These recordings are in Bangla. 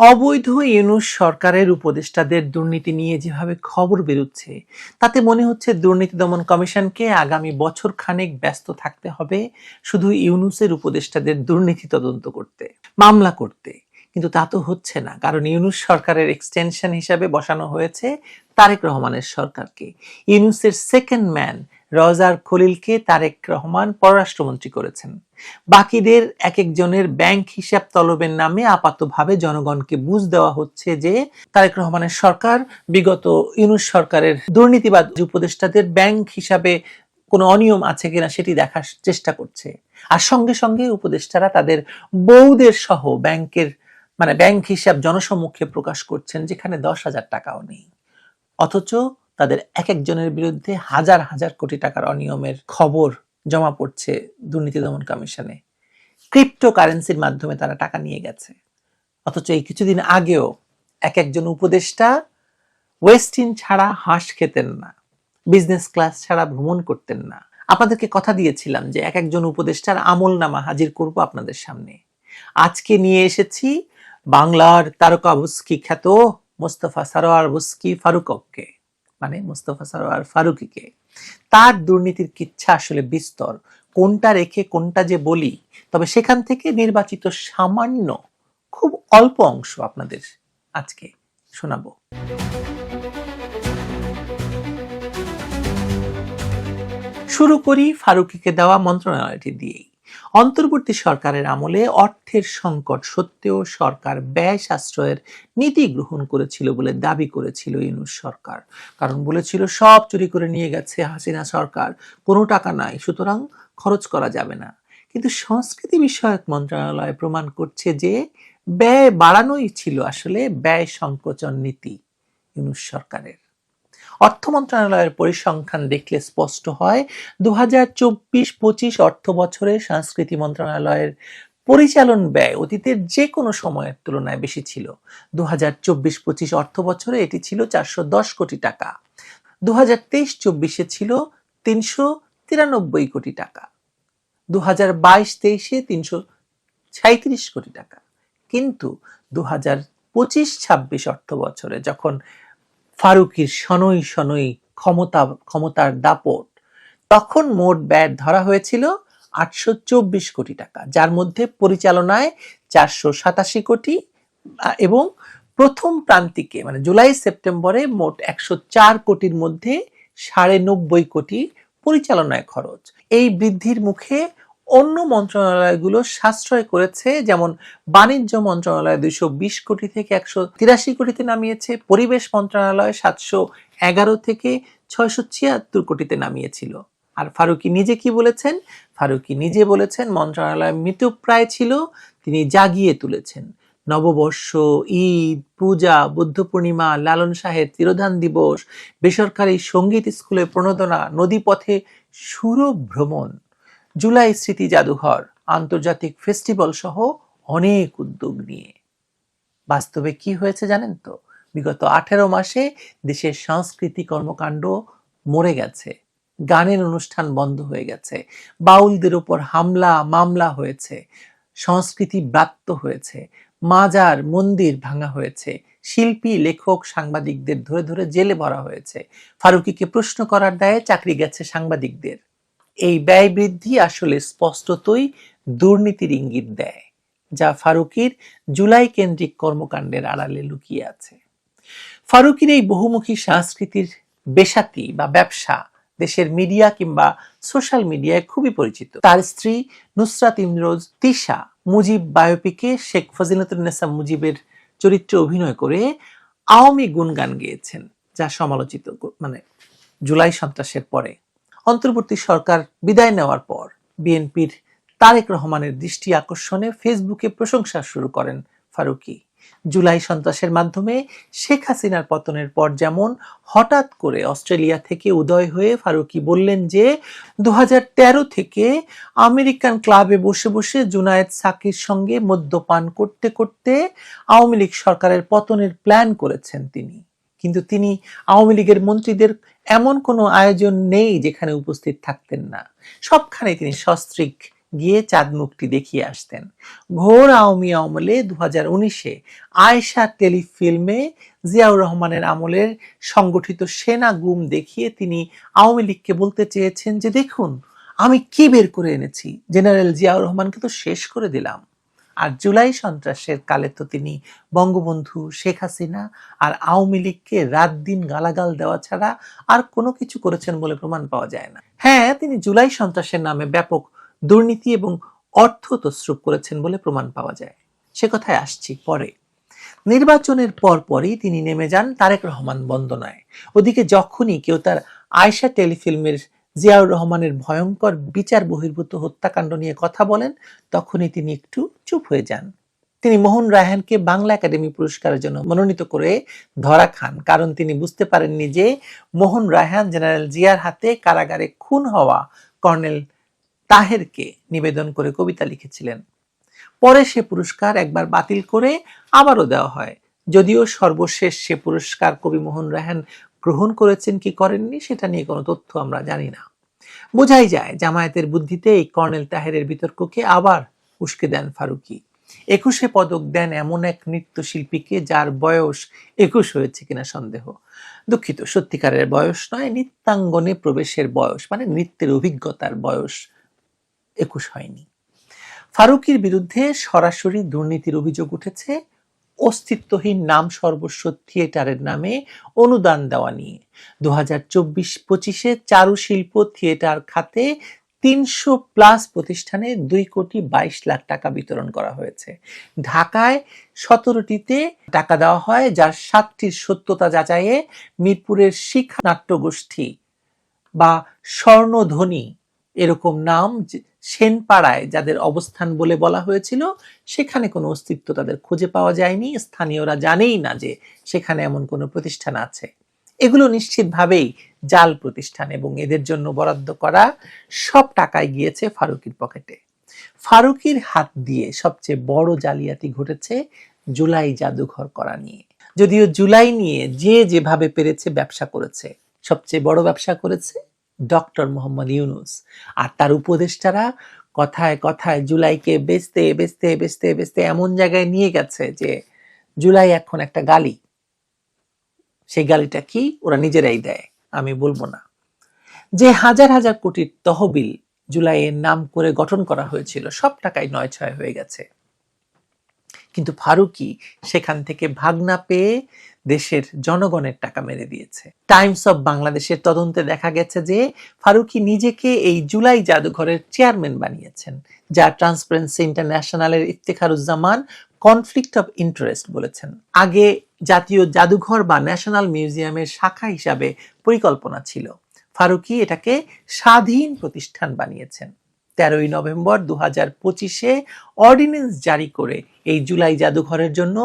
অবৈধ ইউনূস সরকারের উপদেষ্টাদের দুর্নীতি নিয়ে যেভাবে খবর বেরোচ্ছে তাতে মনে হচ্ছে দুর্নীতি দমন কমিশনকে আগামী বছর খানেক ব্যস্ত থাকতে হবে শুধু ইউনূসের উপদেষ্টাদের দুর্নীতি তদন্ত করতে, মামলা করতে। কিন্তু তা তো হচ্ছে না, কারণ ইউনূস সরকারের এক্সটেনশন হিসাবে বসানো হয়েছে তারেক রহমানের সরকারকে। ইউনূসের সেকেন্ড ম্যান রওজার খলিলকে তারেক রহমান পররাষ্ট্রমন্ত্রী করেছেন। বাকিদের এক একজনের ব্যাংক হিসাব তলবের নামে আপাতভাবে জনগণকে বুঝ দেওয়া হচ্ছে যে তারেক রহমানের সরকার বিগত ইউনূস সরকারের দুর্নীতিবাদ উপদেষ্টাদের ব্যাংক হিসাবে কোনো অনিয়ম আছে কিনা সেটি দেখার চেষ্টা করছে। আর সঙ্গে সঙ্গে উপদেষ্টারা তাদের বউদের সহ ব্যাংক হিসাব জনসম্মুখে প্রকাশ করছেন যেখানে 10,000 টাকাও নেই, অথচ তাদের এক একজনের বিরুদ্ধে হাজার হাজার কোটি টাকার অনিয়মের খবর জমা পড়ছে দুর্নীতি দমন কমিশনে। ক্রিপ্টোকারেন্সির মাধ্যমে তারা টাকা নিয়ে গেছে। অথচ এই কিছুদিন আগেও এক একজন উপদেষ্টা ওয়েস্টিন ছাড়া হাঁস খেতেন না, বিজনেস ক্লাস ছাড়া ভ্রমণ করতেন না। আপনাদেরকে কথা দিয়েছিলাম যে এক একজন উপদেষ্টার আমলনামা হাজির করব আপনাদের সামনে। আজকে নিয়ে এসেছি বাংলার তারকা বুস্কি খ্যাত মোস্তফা সরোয়ার বুস্কি ফারুককে, মানে মোস্তফা সরোয়ার ফারুকীকে। তার দুর্নীতির কিচ্ছা আসলে বিস্তর, কোনটা রেখে কোনটা যে বলি, তবে সেখান থেকে নির্বাচিত সামান্য খুব অল্প অংশ আপনাদের আজকে শোনাবো। শুরু করি ফারুকীকে দেওয়া মন্ত্রণালয়টি দিয়েই। অন্তর্বর্তী সরকারের আমলে অর্থের সংকট সত্ত্বেও সরকার ব্যয় সাশ্রয়ের নীতি গ্রহণ করেছিল বলে দাবি করেছিল ইউনূস সরকার। কারণ বলেছিল সব চুরি করে নিয়ে গেছে হাসিনা সরকার, কোনো টাকা নাই, সুতরাং খরচ করা যাবে না। কিন্তু সংস্কৃতি বিষয়ক মন্ত্রণালয় প্রমাণ করছে যে ব্যয় বাড়ানোই ছিল আসলে ব্যয় সংকোচন নীতি ইউনূস সরকারের। অর্থ মন্ত্রণালয়ের পরিসংখ্যান দেখলে স্পষ্ট হয় 2024-25 অর্থ বছরে সংস্কৃতি মন্ত্রণালয়ের পরিচালন ব্যয় অতীতের যে কোনো সময়ের তুলনায় বেশি ছিল। 2024-25 অর্থ বছরে এটি ছিল 410 কোটি টাকা, 2023-24 ছিল 393 কোটি টাকা, 2022-23 337 কোটি টাকা। কিন্তু 2025-26 অর্থ বছরে যখন ফারুকীর শনৈ শনৈ ক্ষমতার দাপট, তখন মোট ব্যয় ধরা হয়েছিল 824 কোটি টাকা, যার মধ্যে পরিচালনায় 487 কোটি এবং প্রথম প্রান্তিকে মানে জুলাই সেপ্টেম্বরে মোট 104 কোটির মধ্যে 90.5 কোটি পরিচালনায় খরচ। এই বৃদ্ধির মুখে অন্য মন্ত্রণালয়গুলো সাশ্রয় করেছে, যেমন বাণিজ্য মন্ত্রণালয় 220 কোটি থেকে 183 কোটিতে নামিয়েছে, পরিবেশ মন্ত্রণালয় 711 থেকে 676 কোটিতে নামিয়েছিল। আর ফারুকী নিজে কি বলেছেন? ফারুকী নিজে বলেছেন মন্ত্রণালয় মৃতপ্রায় ছিল, তিনি জাগিয়ে তুলেছেন। নববর্ষ, ঈদ, পূজা, বুদ্ধ পূর্ণিমা, লালন শাহের তিরোধান দিবস, বেসরকারি সঙ্গীত স্কুলে প্রণোদনা, নদীপথে সুরভ্রমণ, জুলাই স্মৃতি জাদুঘর, আন্তর্জাতিক ফেস্টিভ্যাল সহ অনেক উদ্যোগ নিয়ে। বাস্তবে কি হয়েছে জানেন তো? বিগত 18 মাসে দেশের সাংস্কৃতিক কর্মকাণ্ড মরে গেছে, গানের অনুষ্ঠান বন্ধ হয়ে গেছে, বাউলদের উপর হামলা মামলা হয়েছে, সংস্কৃতি ব্রাত্য হয়েছে, মাজার মন্দির ভাঙা হয়েছে, শিল্পী লেখক সাংবাদিকদের ধরে ধরে জেলে ভরা হয়েছে, ফারুকীকে প্রশ্ন করার দায়ে চাকরি গেছে সাংবাদিকদের। এই ব্যয় বৃদ্ধি আসলে স্পষ্টতই দুর্নীতির ইঙ্গিত দেয়, যা ফারুকীর জুলাই কেন্দ্রিক কর্মকাণ্ডের আড়ালে লুকিয়ে আছে। ফারুকীর এই বহুমুখী সংস্কৃতির বেসাতি বা ব্যবসা দেশের মিডিয়া কিংবা সোশ্যাল মিডিয়ায় খুবই পরিচিত। তার স্ত্রী নুসরাত ইমরোজ তিশা মুজিব বায়োপিকে শেখ ফজিলাতুন্নেসা মুজিবের চরিত্রে অভিনয় করে আওয়ামী গুণগান গেয়েছেন, যা সমালোচিত জুলাই সন্ত্রাসের পরে। অন্তর্বর্তী সরকার বিদায় নেওয়ার পর বিএনপির তারেক রহমানের দৃষ্টি আকর্ষণে ফেসবুকে প্রশংসা শুরু করেন ফারুকী। জুলাই সন্ত্রাসের মাধ্যমে শেখ হাসিনার পতনের পর যেমন হঠাৎ করে অস্ট্রেলিয়া থেকে উদয় হয়ে ফারুকী বললেন যে 2013 থেকে আমেরিকান ক্লাবে বসে বসে জুনায়েদ সাকির সঙ্গে মদ্যপান করতে করতে আওয়ামী লীগ সরকারের পতনের প্ল্যান করেছেন তিনি। কিন্তু তিনি আওয়ামী লীগের মন্ত্রীদের এমন কোনো আয়োজন নেই যেখানে উপস্থিত থাকতেন না, সবখানে তিনি সস্ত্রীক গিয়ে চাঁদ মুখটি দেখিয়ে আসতেন। ঘোর আওয়ামী আমলে 2019-এ আয়েশা টেলিফিল্মে জিয়াউর রহমানের আমলের সংগঠিত সেনা গুম দেখিয়ে তিনি আওয়ামী লীগকে বলতে চেয়েছেন যে দেখুন আমি কি বের করে এনেছি, জেনারেল জিয়াউর রহমানকে তো শেষ করে দিলাম। আর জুলাই সন্ত্রাসের কালে তো তিনি বঙ্গবন্ধু, শেখ হাসিনা আর আওয়ামী লীগকে রাত দিন গালাগাল দেওয়া ছাড়া আর কোনো কিছু করেছেন বলে প্রমাণ পাওয়া যায় না। হ্যাঁ, তিনি জুলাই সন্ত্রাসের নামে ব্যাপক দুর্নীতি এবং অর্থ তছরূপ করেছেন বলে প্রমাণ পাওয়া যায়। সে কথায় আসছি পরে। নির্বাচনের পরপরই তিনি নেমে যান তারেক রহমান বন্দনায়। ওদিকে যখনই কেউ তার আয়েশা টেলিফিল্মের জিয়াউর রহমানের ভয়ঙ্কর বিচার বহির্ভূত হত্যাকাণ্ড নিয়ে কথা বলেন, তখনই তিনি একটু চুপ হয়ে যান। তিনি মোহন রায়হানকে বাংলা একাডেমি পুরস্কারের জন্য মনোনীত করে ধরা খান, কারণ তিনি বুঝতে পারেননি যে মোহন রায়হান জেনারেল জিয়ার হাতে কারাগারে খুন হওয়া কর্নেল তাহেরকে নিবেদন করে কবিতা লিখেছিলেন। পরে সে পুরস্কার একবার বাতিল করে আবারও দেওয়া হয়, যদিও সর্বশেষ সে পুরস্কার কবি মোহন রায়হান গ্রহণ করেছেন কি করেননি সেটা নিয়ে কোনো তথ্য আমরা জানি না। বোঝাই যায় জামায়াতের বুদ্ধিতে এই কর্নেল তাহেরের বিতর্ককে আবার উস্কে দেন ফারুকী। 21-এ পদক দেন এমন এক নৃত্যশিল্পীকে যার বয়স 21 হয়েছে কিনা সন্দেহ। দুঃখিত, সত্যিকারের বয়স নয়, নৃত্যাঙ্গনে প্রবেশের বয়স, মানে নৃত্যের অভিজ্ঞতার বয়স 21 হয়নি। ফারুকীর বিরুদ্ধে সরাসরি দুর্নীতির অভিযোগ উঠেছে অস্তিত্বহীন নাম সর্বস্ব থিয়েটারের নামে অনুদান দেওয়া নিয়ে। 2024-25-এ চারুশিল্প থিয়েটার খাতে 300+ প্রতিষ্ঠানে 2,22,00,000 টাকা বিতরণ করা হয়েছে। ঢাকায় 17টিতে টাকা দেওয়া হয়, যার 7টির সত্যতা যাচাইয়ে মিরপুরের শিখা নাট্যগোষ্ঠী বা স্বর্ণধ্বনি এরকম নাম সেনপাড়ায় যাদের অবস্থান বলে বলা হয়েছিল, সেখানে কোনো অস্তিত্ব তাদের খুঁজে পাওয়া যায়নি। স্থানীয়রা জানেই না যে সেখানে এমন কোনো প্রতিষ্ঠান আছে। এগুলো নিশ্চিতভাবেই জাল প্রতিষ্ঠান এবং এদের জন্য বরাদ্দ করা সব টাকাই গিয়েছে ফারুকীর পকেটে। ফারুকীর হাত দিয়ে সবচেয়ে বড় জালিয়াতি ঘটেছে জুলাই জাদুঘর করা নিয়ে। যদিও জুলাই নিয়ে যে যেভাবে পেরেছে ব্যবসা করেছে, সবচেয়ে বড় ব্যবসা করেছে ডক্টর মোহাম্মদ ইউনূস আর তার উপদেষ্টারা কথায় কথায় জুলাইকে বেচতে বেচতে বেচতে বেচতে এমন জায়গায় নিয়ে গেছে যে জুলাই এখন একটা গালি। সেই গালিটা কি ওরা নিজেরাই দেয়, আমি বলবো না। যে হাজার হাজার কোটির তহবিল জুলাইয়ের নাম করে গঠন করা হয়েছিল, সব টাকাই নয় ছয় হয়ে গেছে। কিন্তু ফারুকী সেখান থেকে ভাগ না পেয়ে দেশের জনগণের টাকা মেরে দিয়েছে। টাইমস অফ বাংলাদেশের তদন্তে দেখা গেছে যে ফারুকী নিজেকে এই জুলাই জাদুঘরের চেয়ারম্যান বানিয়েছেন, যা ট্রান্সপারেন্সি ইন্টারন্যাশনালের ইফতেখারুজ্জামান কনফ্লিক্ট অফ ইন্টারেস্ট বলেছেন। আগে জাতীয় জাদুঘর বা ন্যাশনাল মিউজিয়ামের শাখা হিসাবে পরিকল্পনা ছিল, ফারুকী এটাকে স্বাধীন প্রতিষ্ঠান বানিয়েছেন। 13ই নভেম্বর 2025-এ অর্ডিন্যান্স জারি করে এই জুলাই জাদুঘরের জন্য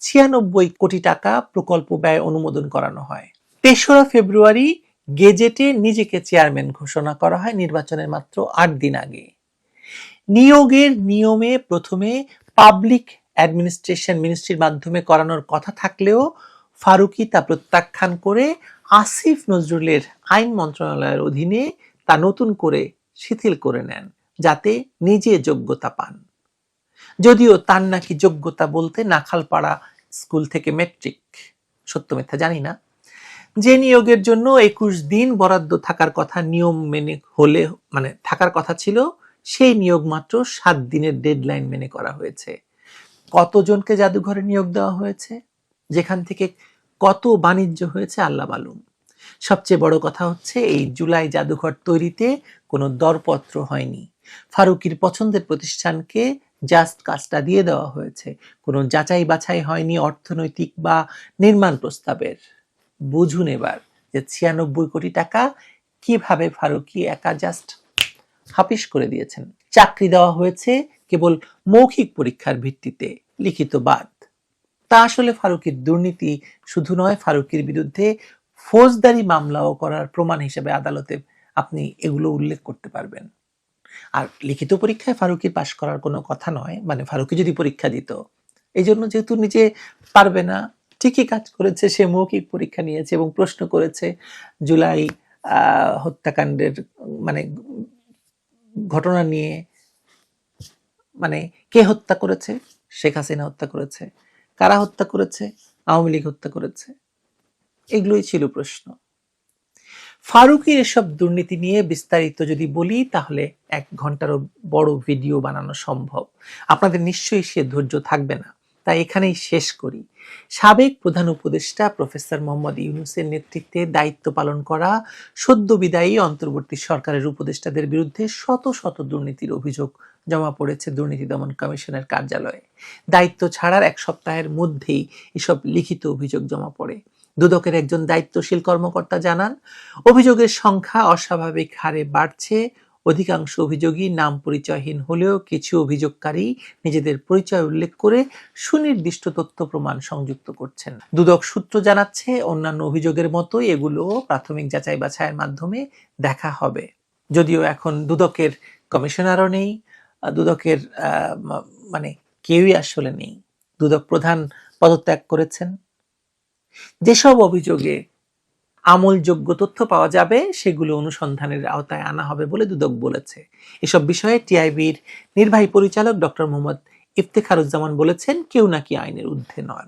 96 কোটি টাকা প্রকল্প ব্যয় অনুমোদন করানো হয়। 3রা ফেব্রুয়ারি গেজেটে নিজেকে চেয়ারম্যান ঘোষণা করা হয় নির্বাচনের মাত্র 8 দিন আগে। নিয়োগের নিয়মে প্রথমে পাবলিক অ্যাডমিনিস্ট্রেশন মিনিস্ট্রির মাধ্যমে করানোর কথা থাকলেও ফারুকী তা প্রত্যাখ্যান করে আসিফ নজরুলের আইন মন্ত্রণালয়ের অধীনে তা নতুন করে শিথিল করে নেন, যাতে নিজে যোগ্যতা পান। যদিও তার নাকি যোগ্যতা বলতে নাখালপাড়া স্কুল থেকে মেট্রিক, সত্য মিথ্যা জানি না। যে নিয়োগের জন্য 21 দিন বরাদ্দ থাকার কথা নিয়ম মেনে হলে মানে থাকার কথা ছিল, সেই নিয়োগ মাত্র 7 দিনের ডেডলাইন মেনে করা হয়েছে। কতজনকে জাদুঘরে নিয়োগ দেওয়া হয়েছে, যেখান থেকে কত বাণিজ্য হয়েছে আল্লাহ মালুম। সবচেয়ে বড় কথা হচ্ছে এই জুলাই জাদুঘর তৈরিতে কোনো দরপত্র হয়নি। ফারুকীর পছন্দের প্রতিষ্ঠানকে জাস্ট কাজটা দিয়ে দেওয়া হয়েছে, কোনো যাচাই বাছাই হয়নি অর্থনৈতিক বা নির্মাণ প্রস্তাবের। বুঝুন এবার যে 96 কোটি টাকা কিভাবে ফারুকী একা জাস্ট হাফিস করে দিয়েছেন। চাকরি দেওয়া হয়েছে কেবল মৌখিক পরীক্ষার ভিত্তিতে, লিখিত বাদ। তা আসলে ফারুকীর দুর্নীতি শুধু নয়, ফারুকীর বিরুদ্ধে ফৌজদারি মামলাও করার প্রমাণ হিসেবে আদালতে আপনি এগুলো উল্লেখ করতে পারবেন। আর লিখিত পরীক্ষায় ফারুকীর পাশ করার কোনো কথা নয়, মানে ফারুকী যদি পরীক্ষা দিত, এই জন্য যেহেতু নিজে পারবে না, ঠিকই কাজ করেছে, সে মৌখিক পরীক্ষা নিয়েছে এবং প্রশ্ন করেছে জুলাই হত্যাকাণ্ডের মানে ঘটনা নিয়ে মানে কে হত্যা করেছে? শেখ হাসিনা হত্যা করেছে। কারা হত্যা করেছে? আওয়ামী লীগ হত্যা করেছে। এগুলোই ছিল প্রশ্ন। ফারুকীর এসব দুর্নীতি নিয়ে বিস্তারিত যদি বলি তাহলে 1 ঘন্টারও বড় ভিডিও বানানো সম্ভব। আপনাদের নিশ্চয়ই সে ধৈর্য থাকবে না, তাই এখানেই শেষ করি। সাবেক প্রধান উপদেষ্টা প্রফেসর মোহাম্মদ ইউনূসের নেতৃত্বে দায়িত্ব পালন করা সদ্য বিদায়ী অন্তর্বর্তী সরকারের উপদেষ্টাদের বিরুদ্ধে শত শত দুর্নীতির অভিযোগ জমা পড়েছে দুর্নীতি দমন কমিশনের কার্যালয়ে। দায়িত্ব ছাড়ার 1 সপ্তাহের মধ্যেই এসব লিখিত অভিযোগ জমা পড়ে। দুদকের একজন দায়িত্বশীল কর্মকর্তা জানান, অভিযোগের সংখ্যা অস্বাভাবিক হারে বাড়ছে। অধিকাংশ অভিযোগই নাম পরিচয়হীন হলেও কিছু অভিযোগকারী নিজেদের পরিচয় উল্লেখ করে সুনির্দিষ্ট তথ্য প্রমাণ সংযুক্ত করছেন। দুদক সূত্র জানাচ্ছে, অন্যান্য অভিযোগের মতোই এগুলো প্রাথমিক যাচাই বাছাইয়ের মাধ্যমে দেখা হবে। যদিও এখন দুদকের কমিশনারও নেই, দুদকের মানে কেউই আসলে নেই। দুদক প্রধান পদত্যাগ করেছেন। যেসব অভিযোগে আমলযোগ্য তথ্য পাওয়া যাবে সেগুলো অনুসন্ধানের আওতায় আনা হবে বলে দুদক বলেছে। এসব বিষয়ে টিআইবির নির্বাহী পরিচালক ডক্টর মোহাম্মদ ইফতেখারুজ্জামান বলেছেন, কেউ নাকি আইনের ঊর্ধ্বে নন।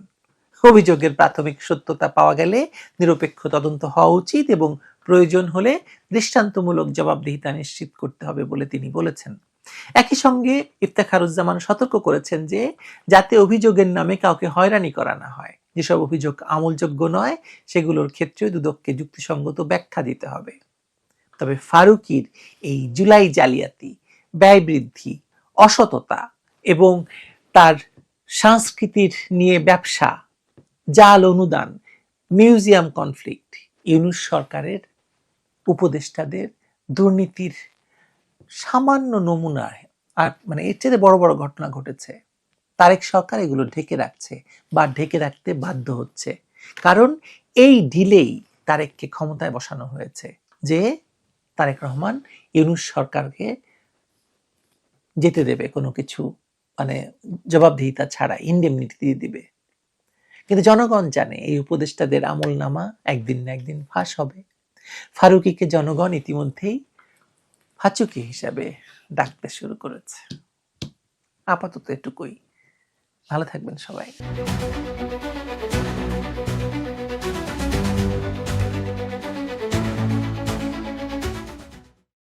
অভিযোগের প্রাথমিক সত্যতা পাওয়া গেলে নিরপেক্ষ তদন্ত হওয়া উচিত এবং প্রয়োজন হলে দৃষ্টান্তমূলক জবাবদিহিতা নিশ্চিত করতে হবে বলে তিনি বলেছেন। একই সঙ্গে ইফতেখারুজ্জামান সতর্ক করেছেন যে যাতে অভিযোগের নামে কাউকে হয়রানি করা না হয়। যেসব অভিযোগ আমলযোগ্য নয় সেগুলোর ক্ষেত্রে দুদককে যুক্তিসঙ্গত ব্যাখ্যা দিতে হবে। তবে ফারুকীর এই জুলাই জালিয়াতি, ব্যয় বৃদ্ধি, অসততা এবং তার সংস্কৃতির নিয়ে ব্যবসা, জাল অনুদান, মিউজিয়াম কনফ্লিক্ট, ইউনূস সরকারের উপদেষ্টাদের দুর্নীতির সামান্য নমুনা। আর মানে এর চেয়ে বড় বড় ঘটনা ঘটেছে। তারেক সরকার এগুলো ঢেকে রাখছে বা ঢেকে রাখতে বাধ্য হচ্ছে, কারণ এই ঢিলেই তারেককে ক্ষমতায় বসানো হয়েছে যে তারেক রহমান ইউনূস সরকারকে যেতে দেবে কোনো কিছু মানে জবাবদিহিতা ছাড়া, ইনডেমনিটি দিয়ে দিবে। কিন্তু জনগণ জানে এই উপদেষ্টাদের আমলনামা একদিন না একদিন ফাঁস হবে। ফারুকীকে জনগণ ইতিমধ্যেই ফাচুকি হিসাবে ডাকতে শুরু করেছে। আপাতত এটুকুই। ভালো থাকবেন সবাই।